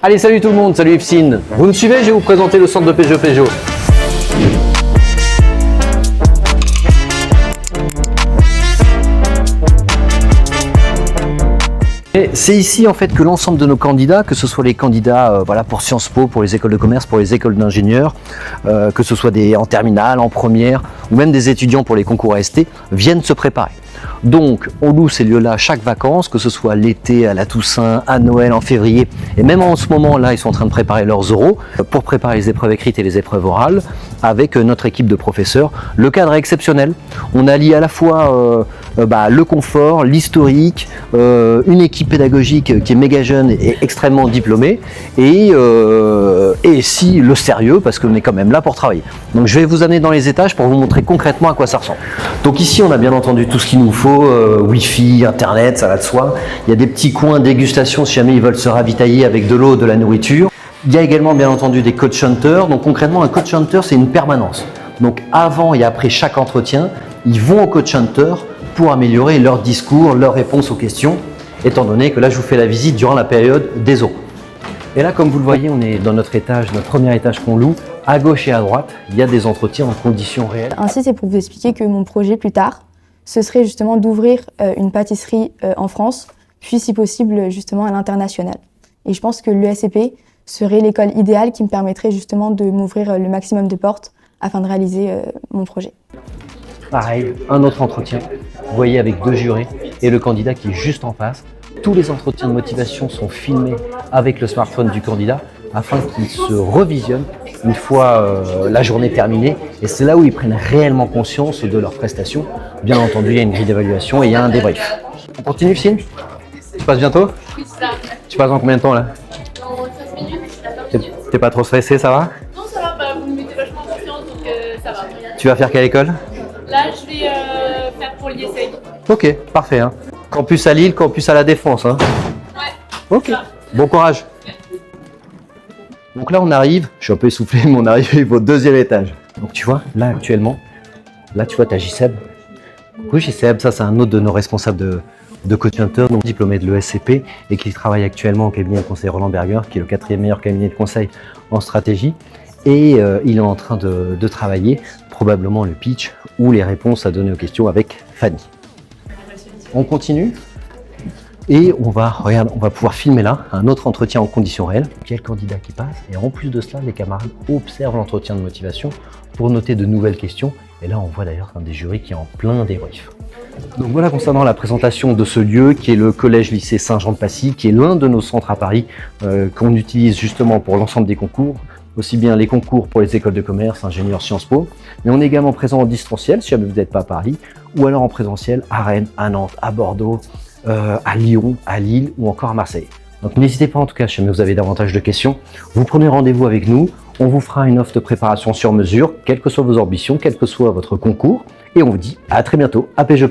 Allez, salut tout le monde, salut Yves. Vous me suivez, je vais vous présenter le centre de Peugeot. C'est ici en fait que l'ensemble de nos candidats, que ce soit les candidats pour Sciences Po, pour les écoles de commerce, pour les écoles d'ingénieurs, que ce soit en terminale, en première, ou même des étudiants pour les concours AST, viennent se préparer. Donc on loue ces lieux-là chaque vacances, que ce soit l'été, à la Toussaint, à Noël, en février, et même en ce moment là ils sont en train de préparer leurs oraux pour préparer les épreuves écrites et les épreuves orales avec notre équipe de professeurs. Le cadre est exceptionnel, on allie à la fois le confort, l'historique, une équipe pédagogique qui est méga jeune et extrêmement diplômée, et si le sérieux, parce qu'on est quand même là pour travailler. Donc je vais vous amener dans les étages pour vous montrer concrètement à quoi ça ressemble. Donc ici on a bien entendu tout ce qu'il nous faut, Wi-Fi, Internet, ça va de soi. Il y a des petits coins dégustation si jamais ils veulent se ravitailler avec de l'eau, de la nourriture. Il y a également bien entendu des coach hunters. Donc concrètement un coach hunter c'est une permanence. Donc avant et après chaque entretien, ils vont au coach hunter pour améliorer leur discours, leurs réponses aux questions, étant donné que là je vous fais la visite durant la période des oraux. Et là comme vous le voyez, on est dans notre étage, notre premier étage qu'on loue. À gauche et à droite, il y a des entretiens en conditions réelles. Ainsi c'est pour vous expliquer que mon projet plus tard, ce serait justement d'ouvrir une pâtisserie en France, puis si possible justement à l'international. Et je pense que l'ESCP serait l'école idéale qui me permettrait justement de m'ouvrir le maximum de portes afin de réaliser mon projet. Pareil, un autre entretien, vous voyez avec deux jurés et le candidat qui est juste en face. Tous les entretiens de motivation sont filmés avec le smartphone du candidat afin qu'il se revisionne une fois la journée terminée, et c'est là où ils prennent réellement conscience de leurs prestations. Bien entendu, il y a une grille d'évaluation et il y a un débrief. On continue, Yves? Tu passes bientôt? Oui, c'est ça. Tu passes dans combien de temps là? Dans 13 minutes. T'es pas trop stressé, ça va? Non, ça va, vous me mettez vachement en confiance, donc ça va. Tu vas faire quelle école? Là, je vais faire pour l'ISEG. Ok, parfait. Hein. Campus à Lille, campus à la Défense. Hein. Ouais. Ok, bon courage. Donc là on arrive, je suis un peu essoufflé, mais on arrive au deuxième étage. Donc tu vois, là actuellement, là tu vois t'as JSEB. Oui, JSEB, ça c'est un autre de nos responsables de coach hunter, donc diplômé de l'ESCP et qui travaille actuellement au cabinet de conseil Roland Berger, qui est le 4e meilleur cabinet de conseil en stratégie. Et il est en train de travailler probablement le pitch ou les réponses à donner aux questions avec Fanny. On continue. Et on va pouvoir filmer là un autre entretien en conditions réelles. Il y a le candidat qui passe et en plus de cela, les camarades observent l'entretien de motivation pour noter de nouvelles questions. Et là, on voit d'ailleurs un des jurys qui est en plein débrief. Donc voilà concernant la présentation de ce lieu qui est le collège-lycée Saint-Jean-de-Passy, qui est l'un de nos centres à Paris qu'on utilise justement pour l'ensemble des concours, aussi bien les concours pour les écoles de commerce, ingénieurs, Sciences Po, mais on est également présent en distanciel si jamais vous n'êtes pas à Paris, ou alors en présentiel à Rennes, à Nantes, à Bordeaux, à Lyon, à Lille ou encore à Marseille. Donc n'hésitez pas en tout cas, si jamais vous avez davantage de questions, vous prenez rendez-vous avec nous, on vous fera une offre de préparation sur mesure, quelles que soient vos ambitions, quel que soit votre concours, et on vous dit à très bientôt à Peugeot.